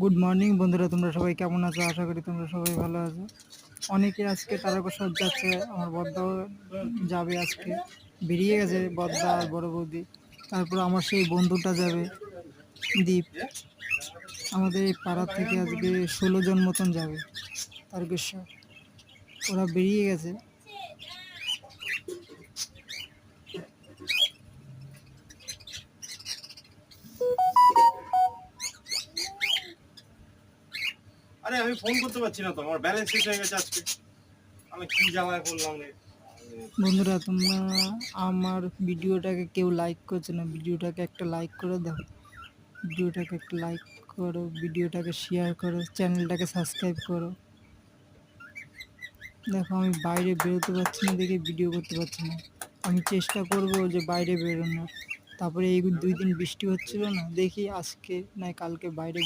Good morning বন্ধুরা, তোমরা সবাই কেমন আছো? আশা করি তোমরা সবাই ভালো আছো। অনেকে আজকে তারকেশ্বর যাচ্ছে, আমার বদ্দাও যাবে আজকে, বেরিয়ে গেছে বদ্দা আর বড় বৌদি। তারপর আমার সেই বন্ধুটা যাবে, দীপ। আমাদের এই পাড়া থেকে আজকে 16 জন মতন যাবে তারকেশ্বর। ওরা বেরিয়ে গেছে। আরে আমি ফোন করতে পারছি না তো, আমার ব্যালেন্স শেষ হয়ে গেছে আজকে। আমি কি জ্বালায় করলাম রে। বন্ধুরা, তোমরা আমার ভিডিওটাকে কেউ লাইক করছে না, ভিডিওটাকে একটা লাইক করে দাও। ভিডিওটাকে একটা লাইক করো, ভিডিওটাকে শেয়ার করো, চ্যানেলটাকে সাবস্ক্রাইব করো। দেখো, আমি বাইরে বেরোতে পারছি না দেখে ভিডিও করতে পারছি না। আমি চেষ্টা করব যে বাইরে বেরোনোর। তারপরে এই 2 দিন বৃষ্টি হচ্ছিল না, দেখি আজকে না কালকে বাইরে